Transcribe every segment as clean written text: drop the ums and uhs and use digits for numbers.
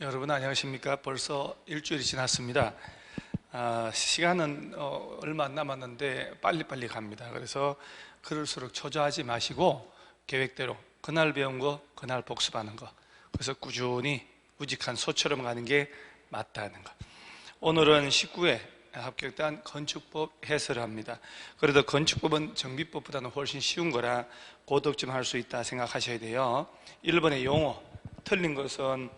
여러분 안녕하십니까? 벌써 일주일이 지났습니다. 시간은 얼마 안 남았는데 빨리빨리 갑니다. 그래서 그럴수록 초조하지 마시고 계획대로 그날 배운 거 그날 복습하는 거, 그래서 꾸준히 우직한 소처럼 가는 게 맞다는 거. 오늘은 19회 합격단 건축법 해설을 합니다. 그래도 건축법은 정비법보다는 훨씬 쉬운 거라 고독 좀 할 수 있다 생각하셔야 돼요. 1번의 용어 틀린 것은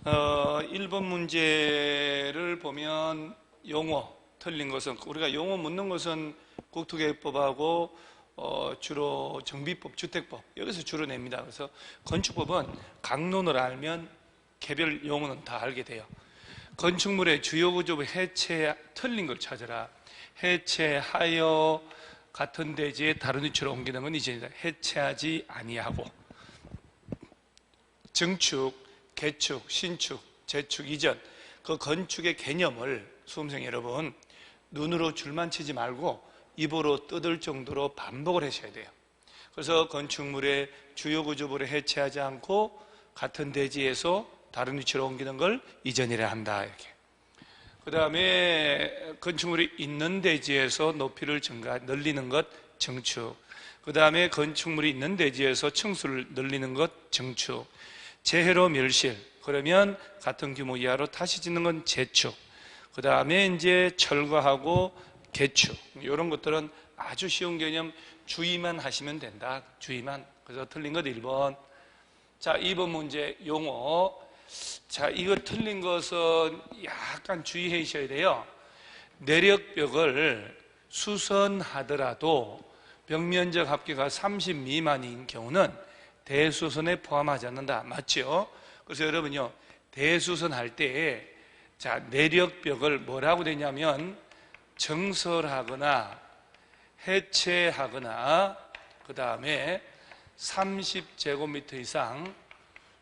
1번 문제를 보면 용어 틀린 것은, 우리가 용어 묻는 것은 국토계획법하고 주로 정비법, 주택법 여기서 주로 냅니다. 그래서 건축법은 강론을 알면 개별 용어는 다 알게 돼요. 건축물의 주요 구조부 해체 틀린 걸 찾아라. 해체하여 같은 대지에 다른 위치로 옮기는 건 이전이다. 해체하지 아니하고, 증축, 개축, 신축, 재축, 이전, 그 건축의 개념을 수험생 여러분 눈으로 줄만 치지 말고 입으로 뜯을 정도로 반복을 하셔야 돼요. 그래서 건축물의 주요 구조부를 해체하지 않고 같은 대지에서 다른 위치로 옮기는 걸 이전이라 한다, 이렇게. 그 다음에 건축물이 있는 대지에서 높이를 늘리는 것 증축, 그 다음에 건축물이 있는 대지에서 층수를 늘리는 것 증축, 재해로 멸실, 그러면 같은 규모 이하로 다시 짓는 건 재축, 그 다음에 이제 철거하고 개축, 이런 것들은 아주 쉬운 개념, 주의만 하시면 된다. 주의만. 그래서 틀린 것 1번. 자, 2번 문제 용어. 자, 이거 틀린 것은 약간 주의해 주셔야 돼요. 내력벽을 수선하더라도 벽면적 합계가 30 미만인 경우는 대수선에 포함하지 않는다. 맞죠? 그래서 여러분요, 대수선 할 때, 자, 내력벽을 뭐라고 되냐면, 정설하거나, 해체하거나, 그 다음에 30제곱미터 이상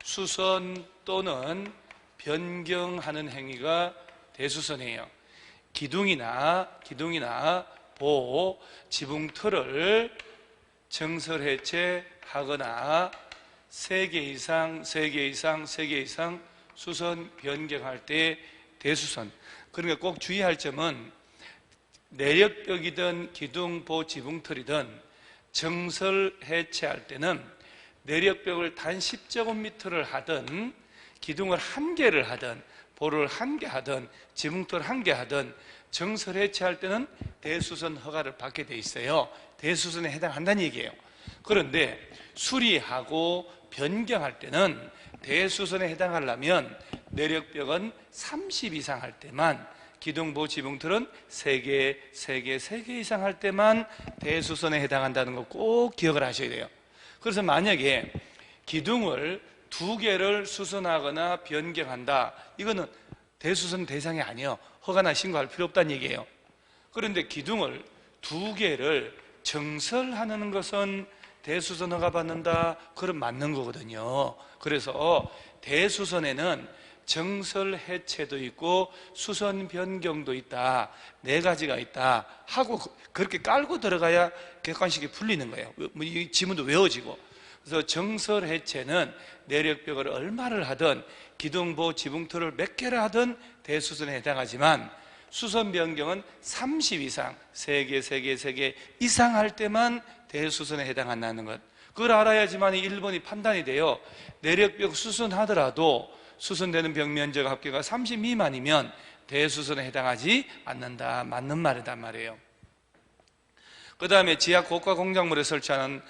수선 또는 변경하는 행위가 대수선이에요. 기둥이나 보, 지붕틀을 정설 해체하거나 3개 이상 수선 변경할 때 대수선. 그러니까 꼭 주의할 점은 내력벽이든 기둥, 보, 지붕틀이든 정설 해체할 때는 내력벽을 단 10제곱미터를 하든 기둥을 1개를 하든 보를 1개 하든 지붕틀 1개 하든 정설 해체할 때는 대수선 허가를 받게 돼 있어요. 대수선에 해당한다는 얘기예요. 그런데 수리하고 변경할 때는 대수선에 해당하려면 내력벽은 30 이상 할 때만, 기둥보 지붕틀은 3개 이상 할 때만 대수선에 해당한다는 거 꼭 기억을 하셔야 돼요. 그래서 만약에 기둥을 2개를 수선하거나 변경한다, 이거는 대수선 대상이 아니에요. 허가나 신고할 필요 없다는 얘기예요. 그런데 기둥을 2개를 정설하는 것은 대수선 허가 받는다, 그럼 맞는 거거든요. 그래서 대수선에는 정설 해체도 있고 수선 변경도 있다, 4가지가 있다 하고 그렇게 깔고 들어가야 객관식이 풀리는 거예요. 이 지문도 외워지고. 그래서 정설 해체는 내력벽을 얼마를 하든 기둥보 지붕틀을 몇 개를 하든 대수선에 해당하지만 수선 변경은 30 이상, 3개 이상 할 때만 대수선에 해당한다는 것. 그걸 알아야지만 1번이 판단이 돼요. 내력벽 수선하더라도 수선되는 벽 면적 합계가 30 미만이면 대수선에 해당하지 않는다. 맞는 말이단 말이에요. 그 다음에 지하 고가 공작물에 설치하는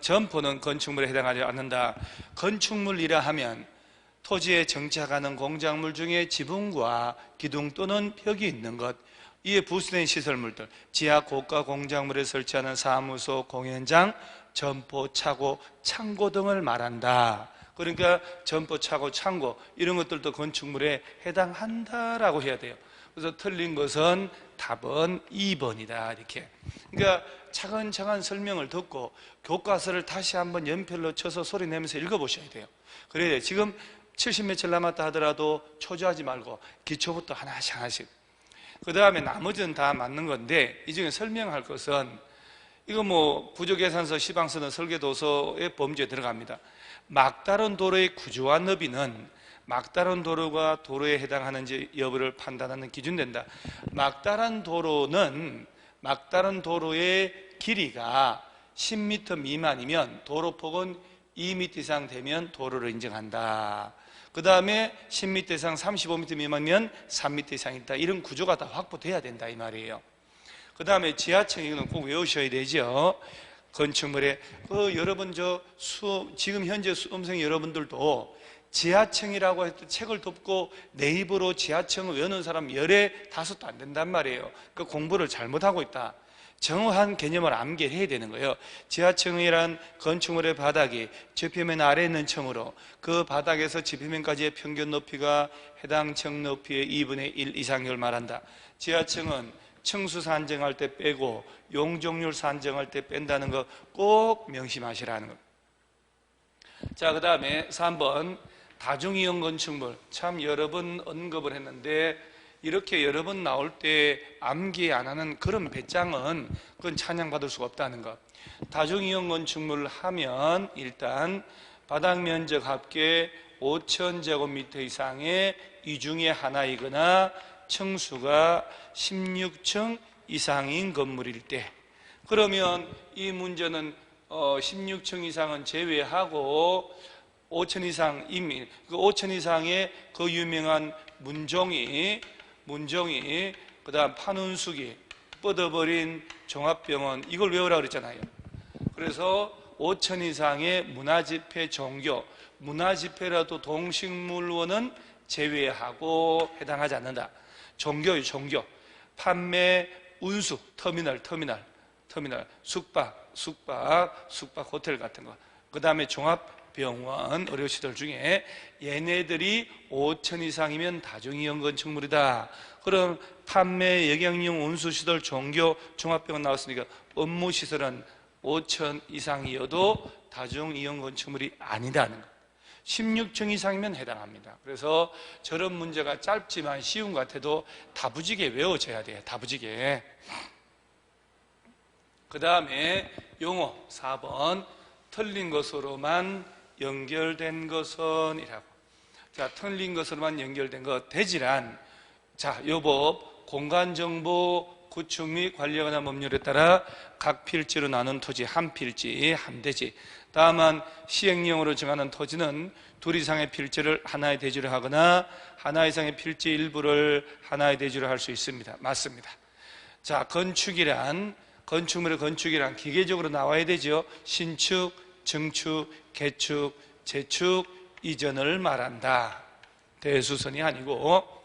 점포는 건축물에 해당하지 않는다. 건축물이라 하면 토지에 정착하는 공작물 중에 지붕과 기둥 또는 벽이 있는 것, 이에 부수된 시설물들, 지하 고가 공작물에 설치하는 사무소, 공연장, 점포, 차고, 창고 등을 말한다. 그러니까 점포, 차고, 창고 이런 것들도 건축물에 해당한다라고 해야 돼요. 그래서 틀린 것은 답은 2번이다, 이렇게. 그러니까 차근차근 설명을 듣고 교과서를 다시 한번 연필로 쳐서 소리 내면서 읽어보셔야 돼요. 그래야 지금 70며칠 남았다 하더라도 초조하지 말고 기초부터 하나씩. 그 다음에 나머지는 다 맞는 건데, 이 중에 설명할 것은 이거 구조계산서, 시방서는 설계도서의 범주에 들어갑니다. 막다른 도로의 구조와 너비는 막다른 도로가 도로에 해당하는지 여부를 판단하는 기준 된다. 막다른 도로의 길이가 10m 미만이면 도로폭은 2m 이상 되면 도로를 인정한다. 그 다음에 10m 이상 35m 미만이면 3m 이상 있다. 이런 구조가 다 확보돼야 된다 이 말이에요. 그 다음에 지하층, 이거는 꼭 외우셔야 되죠. 건축물에 여러분 지금 현재 수험생 여러분들도 지하층이라고 해서 책을 덮고 네이버로 지하층을 외우는 사람 열에 다섯도 안 된단 말이에요. 그 공부를 잘못하고 있다. 정확한 개념을 암기해야 되는 거예요. 지하층이란 건축물의 바닥이 지표면 아래에 있는 층으로 그 바닥에서 지표면까지의 평균 높이가 해당 층 높이의 2분의 1 이상을 말한다. 지하층은 층수 산정할 때 빼고 용적률 산정할 때 뺀다는 거 꼭 명심하시라는 거. 자, 그 다음에 3번 다중이용 건축물. 참 여러 번 언급을 했는데 이렇게 여러 번 나올 때 암기 안 하는 그런 배짱은 그건 찬양받을 수가 없다는 것. 다중이용 건축물을 하면 일단 바닥 면적 합계 5,000제곱미터 이상의 이 중에 하나이거나 층수가 16층 이상인 건물일 때, 그러면 이 문제는 16층 이상은 제외하고 5천 이상 이미 그 5천 이상의 그 유명한 문종이 그다음 판운수기 뻗어버린 종합병원 이걸 외우라 그랬잖아요. 그래서 5천 이상의 문화집회 종교 문화집회라도 동식물원은 제외하고 해당하지 않는다. 종교요 종교 판매 운수 터미널 숙박 호텔 같은 거 그 다음에 종합병원 의료시설 중에 얘네들이 5천 이상이면 다중이용 건축물이다. 그럼 판매 영양용 운수시설 종교 종합병원 나왔으니까 업무시설은 5천 이상이어도 다중이용 건축물이 아니다는 거. 16층 이상이면 해당합니다. 그래서 저런 문제가 짧지만 쉬운 것 같아도 다부지게 외워져야 돼요. 다부지게. 그 다음에 용어 4번 틀린 것으로만 연결된 것은 이라고. 자, 틀린 것으로만 연결된 것 대지란. 자, 요 법 공간정보 구축 및 관리에 관한 법률에 따라 각 필지로 나눈 토지 한 필지 한 대지. 다만 시행령으로 정하는 토지는 둘 이상의 필지를 하나의 대지로 하거나 하나 이상의 필지 일부를 하나의 대지로 할 수 있습니다. 맞습니다. 자, 건축물의 건축이란 기계적으로 나와야 되죠. 신축, 증축, 개축, 재축, 이전을 말한다. 대수선이 아니고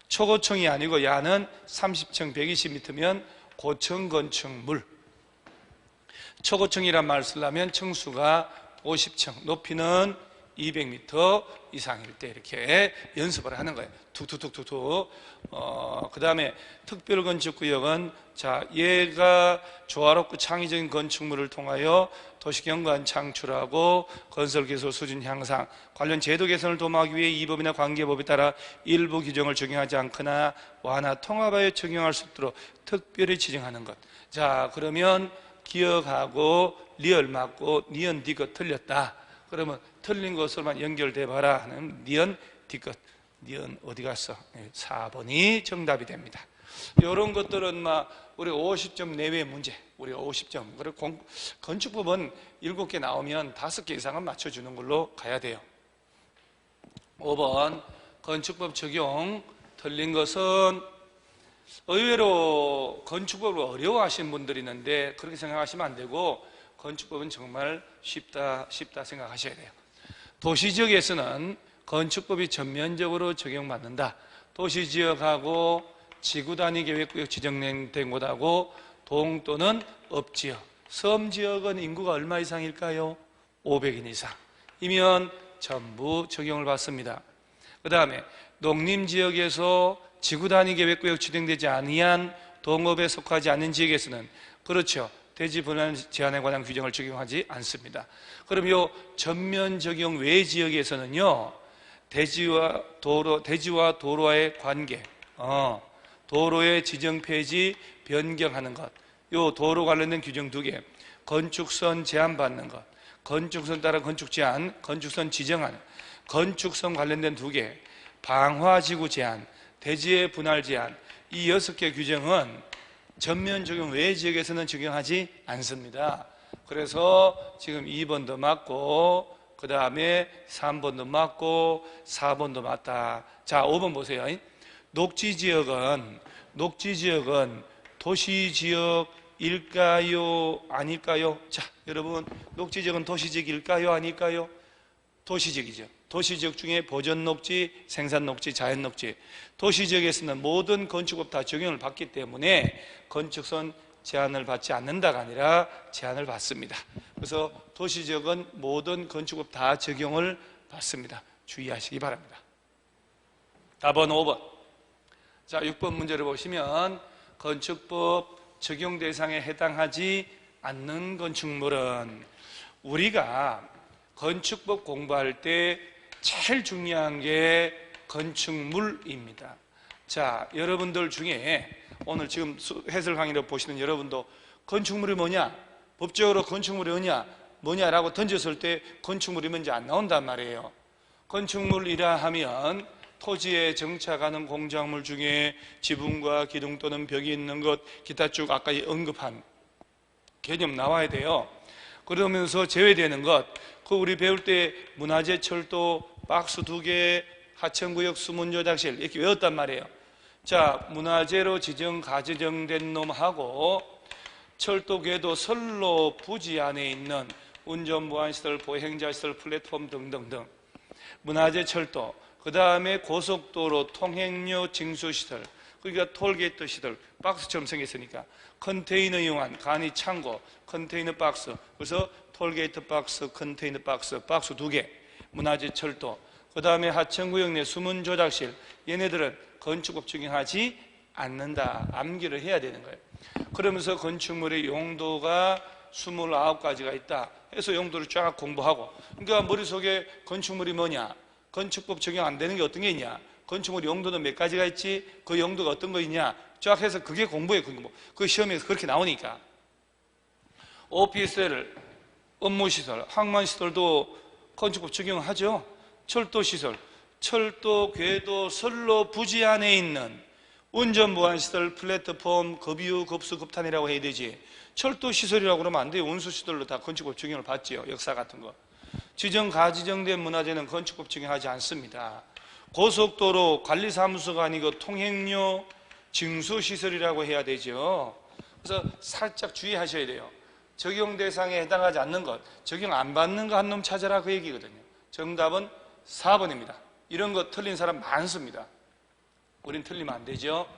초고층이 아니고 야는 30층 120m면 고층 건축물. 초고층이란 말을 쓰려면 층수가 50층, 높이는 200m 이상일 때 이렇게 연습을 하는 거예요. 툭툭툭툭툭. 그 다음에 특별건축구역은 자, 얘가 조화롭고 창의적인 건축물을 통하여 도시경관 창출하고 건설기술 수준 향상, 관련 제도 개선을 도모하기 위해 이 법이나 관계법에 따라 일부 규정을 적용하지 않거나 완화 통합하여 적용할 수 있도록 특별히 지정하는 것. 자, 그러면 기억하고 리얼 맞고 니은 디귿 틀렸다. 그러면 틀린 것으로만 연결돼 봐라 하는 니은 디귿. 니은 어디 갔어? 4번이 정답이 됩니다. 이런 것들은 막 우리 50점 내외 문제, 우리 50점. 그리고 건축법은 7개 나오면 5개 이상은 맞춰주는 걸로 가야 돼요. 5번 건축법 적용 틀린 것은 의외로 건축법을 어려워하시는 분들이 있는데 그렇게 생각하시면 안 되고 건축법은 정말 쉽다 생각하셔야 돼요. 도시지역에서는 건축법이 전면적으로 적용받는다. 도시지역하고 지구단위 계획구역 지정된 곳하고 동또는 읍지역, 섬지역은 인구가 얼마 이상일까요? 500인 이상이면 전부 적용을 받습니다. 그 다음에 농림지역에서 지구단위 계획구역 지정되지 아니한 동업에 속하지 않는 지역에서는 그렇죠. 대지 분할 제한에 관한 규정을 적용하지 않습니다. 그럼 요 전면 적용 외 지역에서는요, 대지와 도로와의 관계, 도로의 지정 폐지 변경하는 것, 요 도로 관련된 규정 2개, 건축선 제한받는 것, 건축선 따라 건축 제한, 건축선 지정하는, 건축성 관련된 2개, 방화지구 제한, 대지의 분할 제한, 이 6개 규정은 전면 적용 외 지역에서는 적용하지 않습니다. 그래서 지금 2번도 맞고, 그 다음에 3번도 맞고, 4번도 맞다. 자, 5번 보세요. 녹지지역은 도시지역일까요? 아닐까요? 자, 여러분, 녹지지역은 도시지역일까요? 아닐까요? 도시지역이죠. 도시지역 중에 보전녹지, 생산녹지, 자연녹지. 도시지역에서는 모든 건축법 다 적용을 받기 때문에 건축선 제한을 받지 않는다가 아니라 제한을 받습니다. 그래서 도시지역은 모든 건축법 다 적용을 받습니다. 주의하시기 바랍니다. 답은 5번. 자, 6번 문제를 보시면 건축법 적용 대상에 해당하지 않는 건축물은 우리가 건축법 공부할 때 제일 중요한 게 건축물입니다. 자, 여러분들 중에 오늘 지금 해설 강의를 보시는 여러분도 건축물이 뭐냐? 법적으로 건축물이 뭐냐라고 던졌을 때 건축물이 뭔지 안 나온단 말이에요. 건축물이라 하면 토지에 정착하는 공작물 중에 지붕과 기둥 또는 벽이 있는 것, 기타 쭉 아까 언급한 개념 나와야 돼요. 그러면서 제외되는 것, 그 우리 배울 때 문화재 철도 박스 2개, 하천구역 수문조작실 이렇게 외웠단 말이에요. 자, 문화재로 가지정된 놈하고 철도 궤도 선로 부지 안에 있는 운전보안시설, 보행자시설, 플랫폼 등등등 문화재 철도, 그 다음에 고속도로 통행료 징수시설, 그러니까 톨게이트 시설, 박스처럼 생겼으니까 컨테이너 이용한 간이 창고, 컨테이너 박스, 그래서 톨게이트 박스, 컨테이너 박스, 박스 2개, 문화재 철도, 그 다음에 하천구역 내 수문 조작실, 얘네들은 건축법 적용하지 않는다. 암기를 해야 되는 거예요. 그러면서 건축물의 용도가 29가지가 있다 해서 용도를 쫙 공부하고, 그러니까 머릿속에 건축물이 뭐냐, 건축법 적용 안 되는 게 어떤 게 있냐, 건축물 용도는 몇 가지가 있지, 그 용도가 어떤 거 있냐 쫙 해서 그게 공부예요. 그 시험에서 그렇게 나오니까. 오피스텔, 업무시설, 항만시설도 건축법 적용하죠. 철도시설, 철도, 궤도, 선로 부지 안에 있는 운전보안시설, 플랫폼, 급유, 급수, 급탄이라고 해야 되지. 철도시설이라고 그러면 안 돼요. 운수시설로 다 건축법 적용을 받지요. 역사 같은 거. 가지정된 문화재는 건축법 적용하지 않습니다. 고속도로 관리사무소가 아니고 통행료 징수시설이라고 해야 되죠. 그래서 살짝 주의하셔야 돼요. 적용 대상에 해당하지 않는 것, 적용 안 받는 거 한 놈 찾아라 그 얘기거든요. 정답은 4번입니다. 이런 거 틀린 사람 많습니다. 우린 틀리면 안 되죠.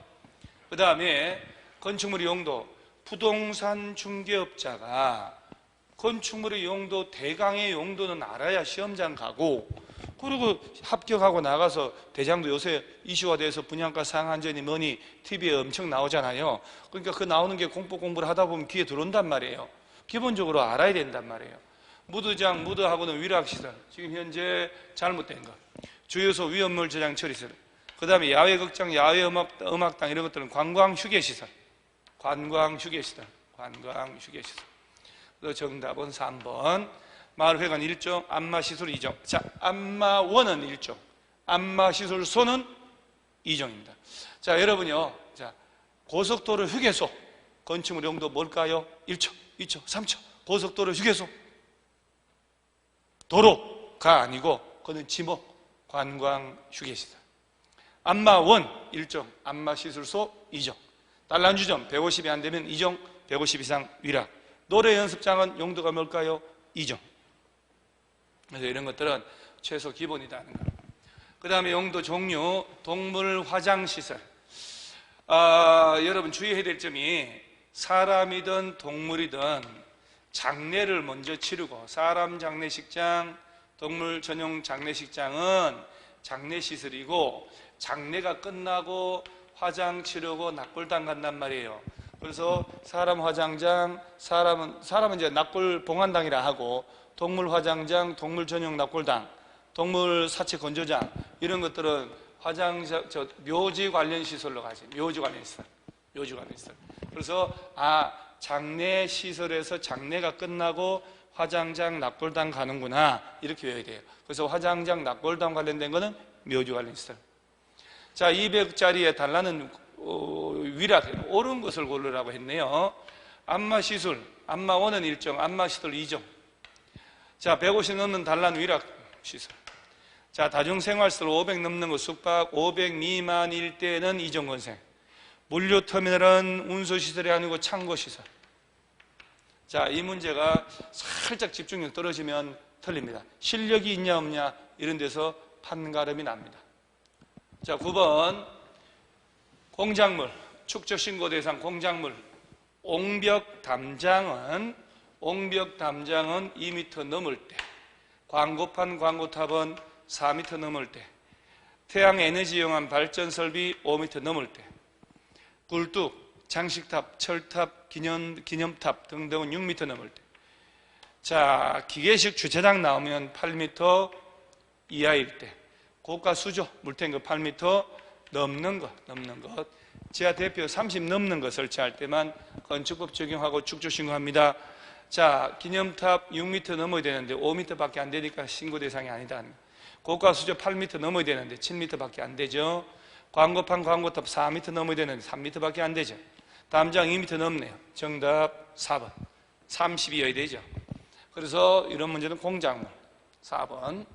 그 다음에 건축물의 용도, 부동산 중개업자가 건축물의 용도, 대강의 용도는 알아야 시험장 가고, 그리고 합격하고 나가서 대장도 요새 이슈화돼서 분양가 상한전이 뭐니 TV에 엄청 나오잖아요. 그러니까 그 나오는 게 공부를 하다 보면 귀에 들어온단 말이에요. 기본적으로 알아야 된단 말이에요. 무드장, 무드하고는 위락시설, 지금 현재 잘못된 것, 주요소 위험물 저장 처리시설, 그 다음에 야외극장, 야외음악당 이런 것들은 관광휴게시설. 그래서 정답은 3번. 마을회관 1종, 안마시설 2종. 자, 안마원은 1종, 안마시설소는 2종입니다. 자, 여러분요. 자, 고속도로 휴게소 건축물 용도 뭘까요? 1초, 2초, 3초. 고속도로 휴게소. 도로가 아니고 그는 지목, 관광휴게시설. 안마원 1종, 안마시설소 2종. 단란주점 150이 안 되면 2종, 150 이상 위락. 노래 연습장은 용도가 뭘까요? 2종. 그래서 이런 것들은 최소 기본이다는 거. 그 다음에 용도 종류, 동물 화장시설. 여러분 주의해야 될 점이 사람이든 동물이든 장례를 먼저 치르고, 사람 장례식장, 동물 전용 장례식장은 장례시설이고, 장례가 끝나고 화장 치르고 납골당 간단 말이에요. 그래서 사람 화장장, 사람은 이제 납골 봉안당이라 하고, 동물 화장장, 동물 전용 납골당, 동물 사체 건조장 이런 것들은 묘지 관련 시설로 가지. 묘지 관련 시설. 그래서 장례 시설에서 장례가 끝나고 화장장, 낙골당 가는구나 이렇게 외워야 돼요. 그래서 화장장, 낙골당 관련된 거는 묘지 관련 시설. 자, 200짜리에 달라는 위락, 옳은 것을 고르라고 했네요. 안마시술, 안마원은 1종, 안마시술 2종. 자, 150 넘는 단란 위락 시설. 자, 다중생활시설 500 넘는 거 숙박, 500 미만일 때는 2종 건생. 물류터미널은 운수시설이 아니고 창고시설. 자, 이 문제가 살짝 집중력 떨어지면 틀립니다. 실력이 있냐 없냐 이런 데서 판가름이 납니다. 자, 9번 공작물, 축적신고 대상 공작물. 옹벽 담장은 2m 넘을 때, 광고판, 광고탑은 4m 넘을 때, 태양에너지 이용한 발전설비 5m 넘을 때, 굴뚝, 장식탑, 철탑, 기념탑 등등은 6m 넘을 때. 자, 기계식 주차장 나오면 8m 이하일 때, 고가 수조, 물탱크 8m 넘는 것. 지하 대표 30 넘는 거 설치할 때만 건축법 적용하고 축조신고합니다. 자, 기념탑 6m 넘어야 되는데 5m밖에 안 되니까 신고 대상이 아니다. 고가 수조 8m 넘어야 되는데 7m밖에 안 되죠. 광고판, 광고탑 4m 넘어야 되는데 3m밖에 안 되죠. 담장 2m 넘네요. 정답 4번. 30이어야 되죠. 그래서 이런 문제는 공작물. 4번.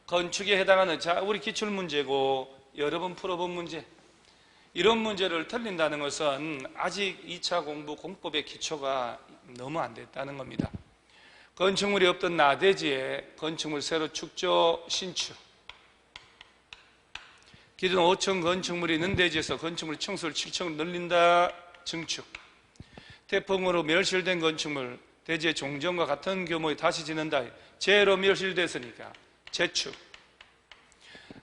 건축에 해당하는, 자, 우리 기출문제고 여러 번 풀어본 문제. 이런 문제를 틀린다는 것은 아직 2차 공부 공법의 기초가 너무 안 됐다는 겁니다. 건축물이 없던 나대지에 건축물 새로 축조, 신축. 기존 5층 건축물이 있는 대지에서 건축물 층수를 7층 늘린다, 증축. 태풍으로 멸실된 건축물, 대지의 종전과 같은 규모에 다시 짓는다. 재해로 멸실됐으니까 재축.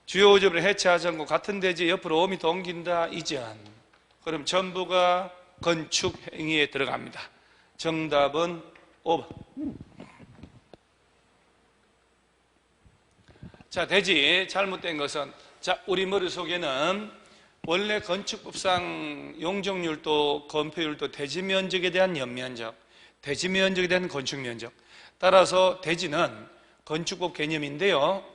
주요 오점을 해체하지 않고 같은 대지 옆으로 5m 옮긴다, 이전. 그럼 전부가 건축 행위에 들어갑니다. 정답은 5번. 자, 대지 잘못된 것은, 자, 우리 머릿속에는 원래 건축법상 용적률도 건폐율도 대지 면적에 대한 연면적, 대지 면적에 대한 건축 면적. 따라서 대지는 건축법 개념인데요.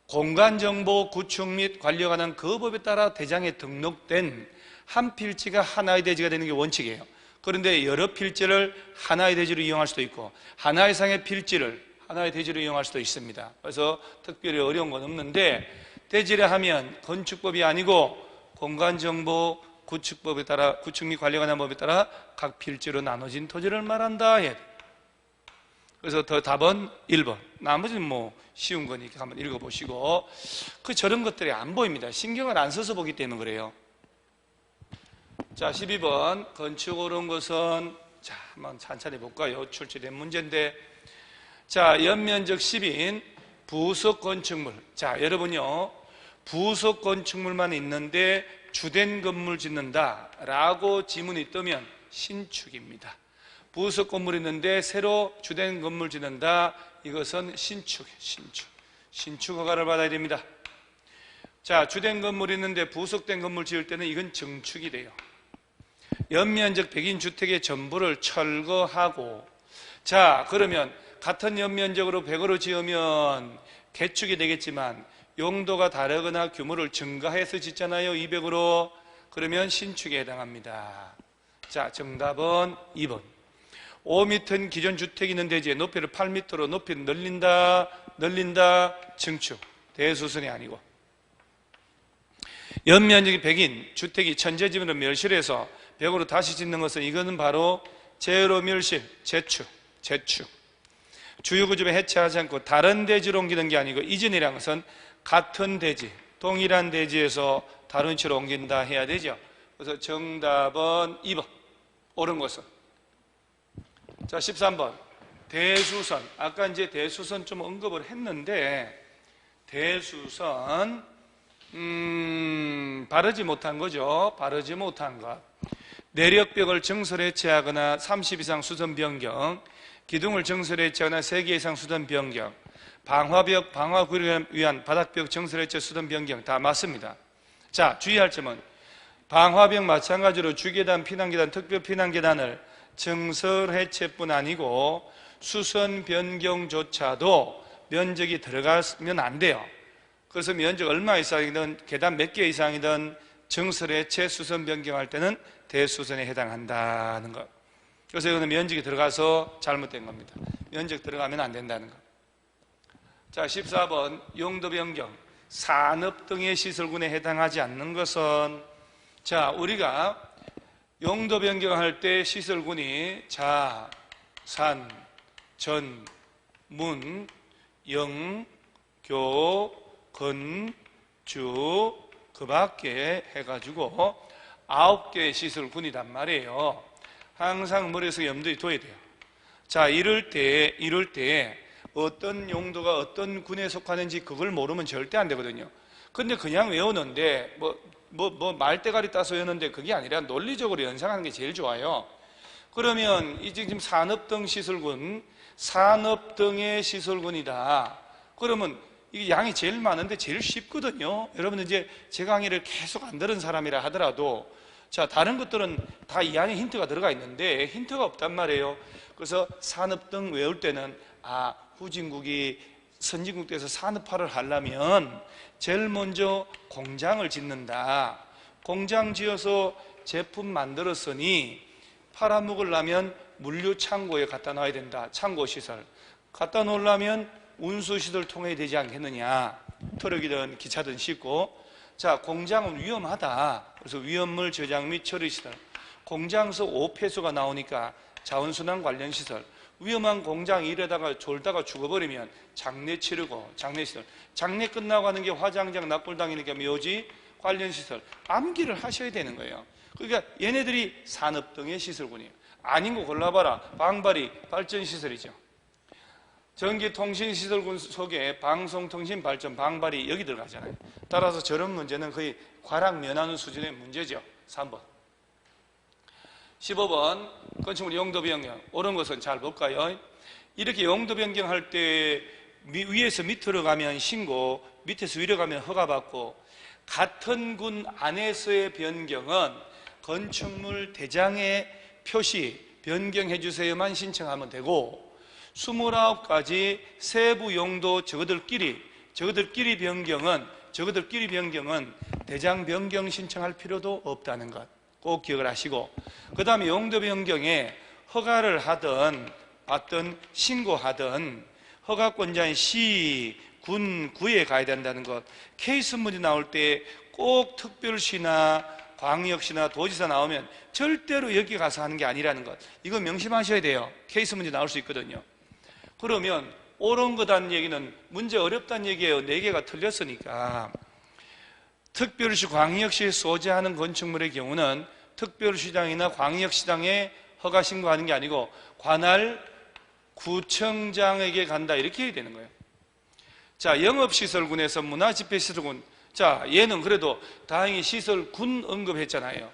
공간정보 구축 및 관리에 관한 그 법에 따라 대장에 등록된 한 필지가 하나의 대지가 되는 게 원칙이에요. 그런데 여러 필지를 하나의 대지로 이용할 수도 있고 하나 이상의 필지를 하나의 대지로 이용할 수도 있습니다. 그래서 특별히 어려운 건 없는데, 대지를 하면 건축법이 아니고 공간정보 구축법에 따라, 구축 및 관리에 관한 법에 따라 각 필지로 나눠진 토지를 말한다 해야 돼요. 그래서 더 답은 1번. 나머지는 뭐 쉬운 거니까 한번 읽어보시고. 저런 것들이 안 보입니다. 신경을 안 써서 보기 때문에 그래요. 자, 12번. 건축 옳은 것은, 자, 한번 천천히 볼까요? 출제된 문제인데. 자, 연면적 10인 부속 건축물. 자, 여러분요, 부속 건축물만 있는데 주된 건물 짓는다 라고 지문이 뜨면 신축입니다. 부속 건물이 있는데 새로 주된 건물 짓는다, 이것은 신축이에요. 신축 허가를 받아야 됩니다. 자, 주된 건물이 있는데 부속된 건물 지을 때는 이건 증축이 돼요. 연면적 100인 주택의 전부를 철거하고, 자, 그러면 같은 연면적으로 100으로 지으면 개축이 되겠지만 용도가 다르거나 규모를 증가해서 짓잖아요. 200으로. 그러면 신축에 해당합니다. 자, 정답은 2번. 5m는 기존 주택이 있는 대지에 높이를 8m로 높이 늘린다, 증축. 대수선이 아니고. 연면적이 100인 주택이 천재지변으로 멸실해서 100으로 다시 짓는 것은, 이거는 바로 재해로 멸실, 재축. 주요 구조에 해체하지 않고 다른 대지로 옮기는 게 아니고, 이전이라는 것은 같은 대지, 동일한 대지에서 다른 위치로 옮긴다 해야 되죠. 그래서 정답은 2번. 옳은 것은. 자, 13번. 대수선. 아까 이제 대수선 좀 언급을 했는데, 대수선, 바르지 못한 거죠. 바르지 못한 것. 내력벽을 정설 해체하거나 30 이상 수선 변경, 기둥을 정설 해체하거나 3개 이상 수선 변경, 방화벽, 방화구를 위한 바닥벽 정설 해체 수선 변경 다 맞습니다. 자, 주의할 점은 방화벽 마찬가지로 주계단, 피난계단, 특별 피난계단을 정설 해체뿐 아니고 수선 변경조차도 면적이 들어가면 안 돼요. 그래서 면적 얼마 이상이든 계단 몇 개 이상이든 정설해체 수선 변경할 때는 대수선에 해당한다는 것. 그래서 이거는 면적이 들어가서 잘못된 겁니다. 면적 들어가면 안 된다는 것. 자, 14번 용도 변경. 산업 등의 시설군에 해당하지 않는 것은, 자, 우리가 용도 변경할 때 시설군이 자, 산, 전, 문, 영, 교, 건, 주, 그 밖에 해가지고 9개의 시설군이란 말이에요. 항상 머리에서 염두에 둬야 돼요. 자, 이럴 때 어떤 용도가 어떤 군에 속하는지 그걸 모르면 절대 안 되거든요. 근데 그냥 외우는데 말대가리 따서 외우는데 그게 아니라 논리적으로 연상하는 게 제일 좋아요. 그러면 이제 지금 산업 등 시설군, 산업 등의 시설군이다. 그러면 이게 양이 제일 많은데 제일 쉽거든요. 여러분 이제 제 강의를 계속 안 들은 사람이라 하더라도 자, 다른 것들은 다 이 안에 힌트가 들어가 있는데 힌트가 없단 말이에요. 그래서 산업 등 외울 때는 후진국이 선진국에서 산업화를 하려면 제일 먼저 공장을 짓는다. 공장 지어서 제품 만들었으니 팔아먹으려면 물류 창고에 갖다 놔야 된다. 창고 시설. 갖다 놓으려면 운수 시설 통해야 되지 않겠느냐. 트럭이든 기차든 싣고. 자, 공장은 위험하다. 그래서 위험물 저장 및 처리 시설. 공장에서 오폐수가 나오니까 자원순환 관련 시설. 위험한 공장 일에다가 졸다가 죽어버리면 장례 치르고 장례 시설. 장례 끝나고 하는 게 화장장 납골당이니까 묘지 관련 시설. 암기를 하셔야 되는 거예요. 그러니까 얘네들이 산업 등의 시설군이에요. 아닌 거 골라봐라. 방발이 발전시설이죠. 전기통신시설군 속에 방송통신발전, 방발이 여기 들어가잖아요. 따라서 저런 문제는 거의 과락 면하는 수준의 문제죠. 3번. 15번 건축물 용도 변경. 옳은 것은 잘 볼까요? 이렇게 용도 변경할 때 위에서 밑으로 가면 신고, 밑에서 위로 가면 허가받고, 같은 군 안에서의 변경은 건축물 대장에 표시 변경해 주세요만 신청하면 되고, 29가지 세부 용도 저거들끼리 변경은 대장 변경 신청할 필요도 없다는 것 꼭 기억을 하시고, 그 다음에 용도 변경에 허가를 하든 신고하든 허가권자인 시, 군, 구에 가야 된다는 것. 케이스 문제 나올 때 꼭 특별시나 광역시나 도지사 나오면 절대로 여기 가서 하는 게 아니라는 것. 이거 명심하셔야 돼요. 케이스 문제 나올 수 있거든요. 그러면 옳은 거다는 얘기는 문제 어렵다는 얘기예요. 4개가 틀렸으니까. 특별시, 광역시에 소재하는 건축물의 경우는 특별시장이나 광역시장에 허가 신고하는 게 아니고 관할 구청장에게 간다 이렇게 해야 되는 거예요. 자, 영업시설군에서 문화집회시설군. 자, 얘는 그래도 다행히 시설군 언급했잖아요.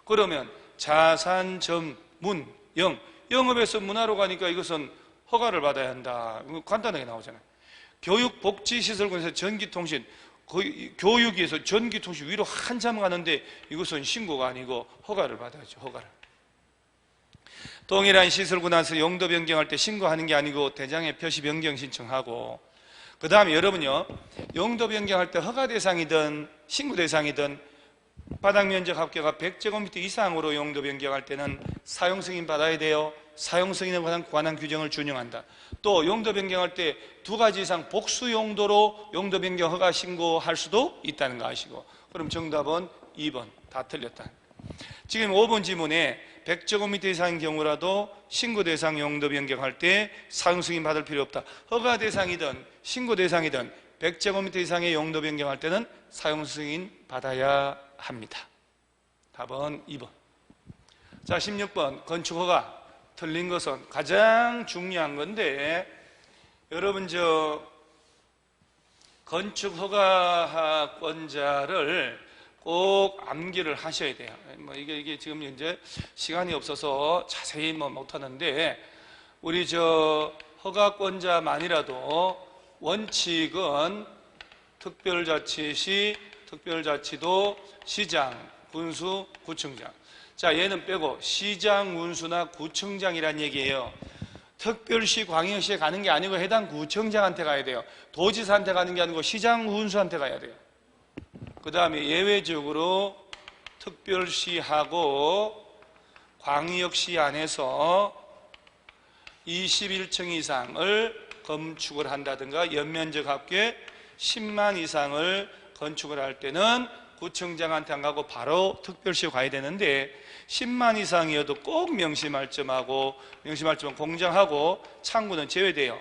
그러면 자산, 점, 문, 영. 영업에서 문화로 가니까 이것은 허가를 받아야 한다. 간단하게 나오잖아요. 교육복지시설군에서 전기통신, 교육에서 전기통신 위로 한참 가는데 이것은 신고가 아니고 허가를 받아야죠. 허가를. 동일한 시설군 안에서 용도 변경할 때 신고하는 게 아니고 대장에 표시 변경 신청하고, 그 다음에 여러분요, 용도 변경할 때 허가 대상이든 신고 대상이든 바닥 면적 합계가 100제곱미터 이상으로 용도 변경할 때는 사용 승인 받아야 돼요. 사용 승인에 관한 규정을 준용한다. 또 용도 변경할 때 2가지 이상 복수 용도로 용도 변경 허가 신고할 수도 있다는 거 아시고, 그럼 정답은 2번. 다 틀렸다. 지금 5번 지문에 100제곱미터 이상인 경우라도 신고 대상 용도 변경할 때 사용 승인 받을 필요 없다. 허가 대상이든 신고 대상이든 100제곱미터 이상의 용도 변경할 때는 사용 승인 받아야 합니다. 답은 2번. 자, 16번 건축 허가. 틀린 것은 가장 중요한 건데, 여러분 건축 허가권자를 꼭 암기를 하셔야 돼요. 이게 지금 현재 시간이 없어서 자세히 못하는데, 우리 허가권자만이라도 원칙은 특별자치시, 특별자치도, 시장, 군수, 구청장. 자, 얘는 빼고 시장, 군수나 구청장이란 얘기예요. 특별시, 광역시에 가는 게 아니고 해당 구청장한테 가야 돼요. 도지사한테 가는 게 아니고 시장 운수한테 가야 돼요. 그 다음에 예외적으로 특별시하고 광역시 안에서 21층 이상을 건축을 한다든가 연면적 합계 10만 이상을 건축을 할 때는 구청장한테 안 가고 바로 특별시에 가야 되는데 10만 이상이어도 꼭 명심할 점은 공장하고 창구는 제외돼요.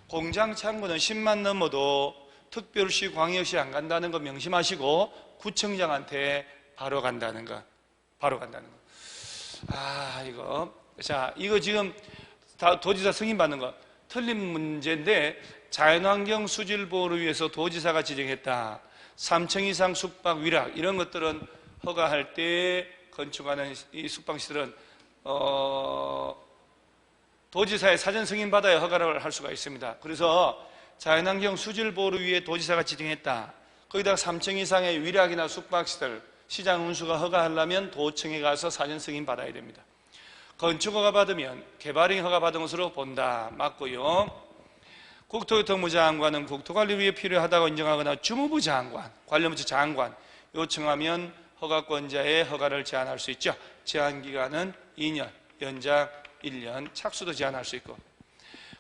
공장, 창구는 10만 넘어도 특별시, 광역시 안 간다는 거 명심하시고 구청장한테 바로 간다는 거. 이거 지금 다 도지사 승인받는 거 틀린 문제인데 자연환경 수질 보호를 위해서 도지사가 지정했다. 3층 이상 숙박 위락 이런 것들은 허가할 때 건축하는 이 숙박시설은 도지사의 사전 승인 받아야 허가를 할 수가 있습니다. 그래서 자연환경 수질 보호를 위해 도지사가 지정했다. 거기다가 3층 이상의 위락이나 숙박시설 시장 운수가 허가하려면 도청에 가서 사전 승인 받아야 됩니다. 건축 허가 받으면 개발행 허가 받은 것으로 본다. 맞고요. 국토교통부 장관은 국토관리를 위해 필요하다고 인정하거나 주무부 장관, 관련부처 장관 요청하면 허가권자의 허가를 제한할 수 있죠. 제한기간은 2년, 연장 1년, 착수도 제한할 수 있고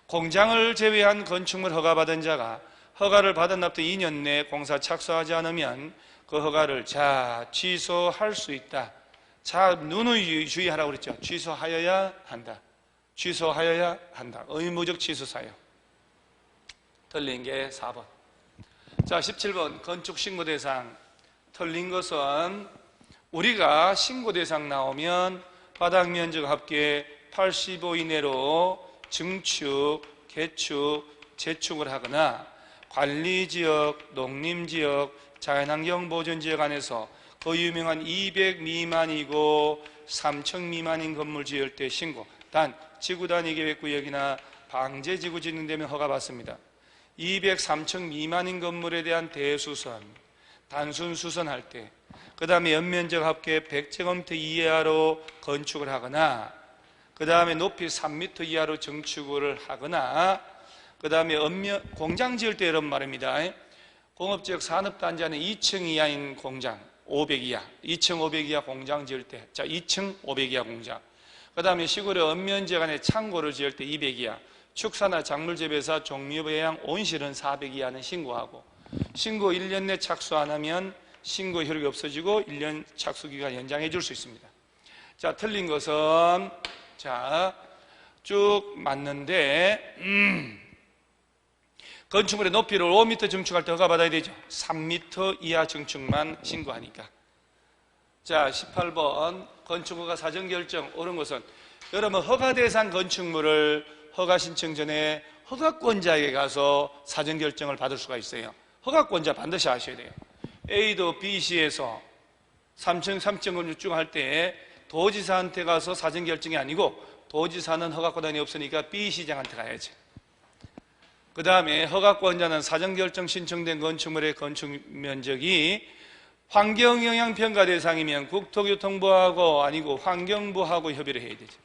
공장을 제외한 건축물 허가받은 자가 허가를 받은 납도 2년 내에 공사 착수하지 않으면 그 허가를 취소할 수 있다. 누누주의하라고 그랬죠. 취소하여야 한다. 의무적 취소 사유. 틀린 게 4번. 17번 건축 신고 대상. 틀린 것은 우리가 신고 대상 나오면 바닥 면적 합계 85 이내로 증축, 개축, 재축을 하거나 관리지역, 농림지역, 자연환경보전지역 안에서 그 유명한 200 미만이고 3층 미만인 건물 지을 때 신고. 단 지구단위 계획구역이나 방제지구 진행되면 허가받습니다. 200, 3층 미만인 건물에 대한 대수선, 단순 수선할 때, 그 다음에 연면적 합계 100제곱미터 이하로 건축을 하거나, 그 다음에 높이 3m 이하로 증축을 하거나, 그 다음에 공장 지을 때 이런 말입니다. 공업지역 산업단지 안에 2층 이하인 공장, 500 이하, 2층 500 이하 공장 지을 때, 2층 500 이하 공장. 그 다음에 시골의 읍면지역 안에 창고를 지을 때 200 이하, 축사나 작물재배사, 종류배양, 온실은 400 이하는 신고하고, 신고 1년 내 착수 안 하면 신고 효력이 없어지고 1년 착수기간 연장해 줄 수 있습니다. 틀린 것은, 쭉 맞는데, 건축물의 높이를 5m 증축할 때 허가받아야 되죠. 3m 이하 증축만 신고하니까. 18번 건축허가 사전결정 옳은 것은 여러분 허가 대상 건축물을 허가 신청 전에 허가권자에게 가서 사전결정을 받을 수가 있어요. 허가권자 반드시 아셔야 돼요. A도 B시에서 3층 3층 건축할 때 도지사한테 가서 사전결정이 아니고 도지사는 허가권한이 없으니까 B시장한테 가야지. 그 다음에 허가권자는 사전결정 신청된 건축물의 건축면적이 환경영향평가 대상이면 국토교통부하고 아니고 환경부하고 협의를 해야 되죠.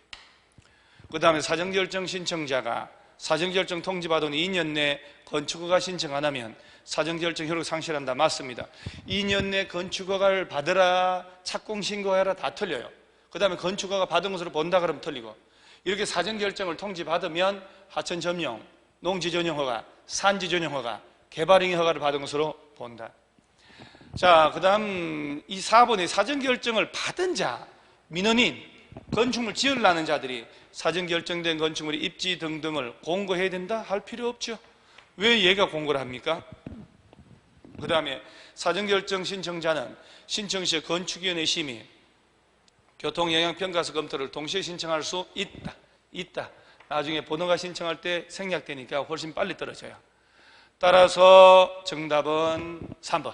그 다음에 사전결정 신청자가 사전결정 통지받은 2년 내 건축허가 신청 안 하면 사전결정 효력을 상실한다. 맞습니다. 2년 내 건축허가를 받으라, 착공신고해라 다 틀려요. 그 다음에 건축허가 받은 것으로 본다 그러면 틀리고, 이렇게 사전결정을 통지받으면 하천점용, 농지전용허가, 산지전용허가, 개발행위 허가를 받은 것으로 본다. 그 다음 이 4번에 사전결정을 받은 자, 민원인, 건축물 지으려는 자들이 사전결정된 건축물의 입지 등등을 공고해야 된다? 할 필요 없죠. 왜 얘가 공고를 합니까? 그 다음에 사전결정 신청자는 신청 시에 건축위원회 심의, 교통영향평가서 검토를 동시에 신청할 수 있다. 나중에 번호가 신청할 때 생략되니까 훨씬 빨리 떨어져요. 따라서 정답은 3번.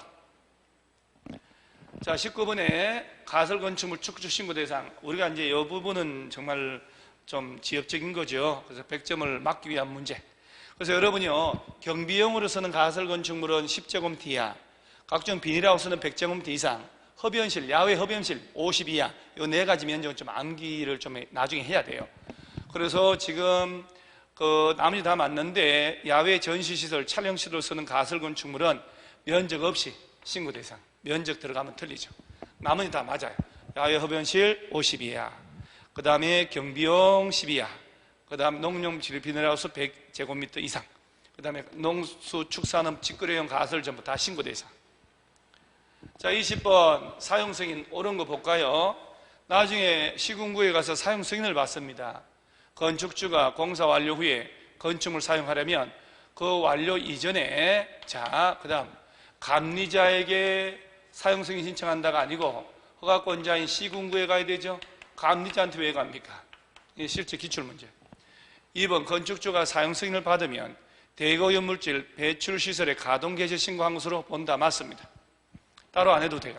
19번에 가설건축물 축축 신고 대상. 우리가 이제 이 부분은 정말 좀 지엽적인 거죠. 그래서 100점을 막기 위한 문제. 그래서 여러분이요, 경비용으로 쓰는 가설건축물은 10제곱미터 이하, 각종 비닐하우스는 100제곱미터 이상, 흡연실, 야외 흡연실 50 이하, 이 4가지 면적은 좀 암기를 좀 나중에 해야 돼요. 그래서 지금 나머지 다 맞는데 야외 전시시설, 촬영시설 쓰는 가설 건축물은 면적 없이 신고 대상, 면적 들어가면 틀리죠. 나머지 다 맞아요. 야외 흡연실 50이야. 그 다음에 경비용 10이야. 그 다음 농용 비닐하우스 100제곱미터 이상. 그 다음에 농수축산업 직거래용 가설 전부 다 신고 대상. 자, 20번 사용승인 옳은 거 볼까요? 나중에 시군구에 가서 사용승인을 받습니다. 건축주가 공사 완료 후에 건축물 사용하려면 그 완료 이전에, 자, 그 다음 감리자에게 사용승인 신청한다가 아니고 허가권자인 시군구에 가야 되죠. 감리자한테 왜 갑니까? 이게 실제 기출문제. 2번 건축주가 사용승인을 받으면 대거연물질 배출시설의 가동개시 신고한 것으로 본다. 맞습니다. 따로 안 해도 돼요.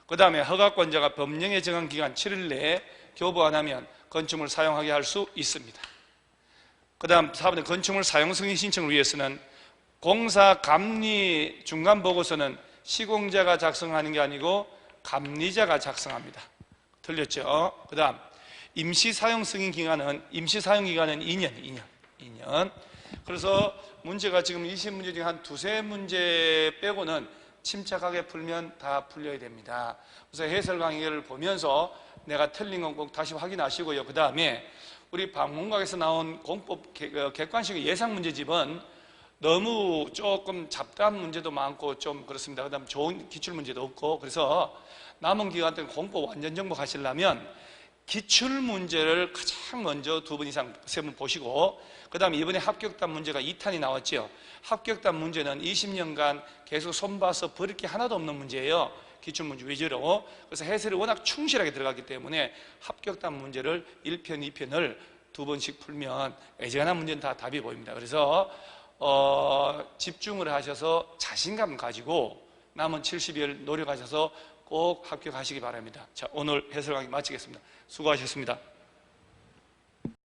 그 다음에 허가권자가 법령에 정한 기간 7일 내에 교부 안 하면 건축물 사용하게 할 수 있습니다. 그 다음 4번에 건축물 사용 승인 신청을 위해서는 공사 감리 중간 보고서는 시공자가 작성하는 게 아니고 감리자가 작성합니다. 틀렸죠? 그 다음 임시 사용 승인 기간은 2년. 그래서 문제가 지금 20문제 중에 한 두세 문제 빼고는 침착하게 풀면 다 풀려야 됩니다. 그래서 해설 강의를 보면서 내가 틀린 건 꼭 다시 확인하시고요. 그 다음에 우리 방문각에서 나온 공법 객관식 예상 문제집은 너무 조금 잡다한 문제도 많고 좀 그렇습니다. 그 다음 좋은 기출 문제도 없고, 그래서 남은 기간 동안 공법 완전 정복하시려면 기출 문제를 가장 먼저 2번 이상 3번 보시고, 그 다음에 이번에 합격단 문제가 2탄이 나왔죠. 합격단 문제는 20년간 계속 손봐서 버릴 게 하나도 없는 문제예요. 기출문제 위주로. 그래서 해설이 워낙 충실하게 들어갔기 때문에 합격단 문제를 1편, 2편을 2번씩 풀면 애정한 문제는 다 답이 보입니다. 그래서 집중을 하셔서 자신감 가지고 남은 70일 노력하셔서 꼭 합격하시기 바랍니다. 자, 오늘 해설 강의 마치겠습니다. 수고하셨습니다.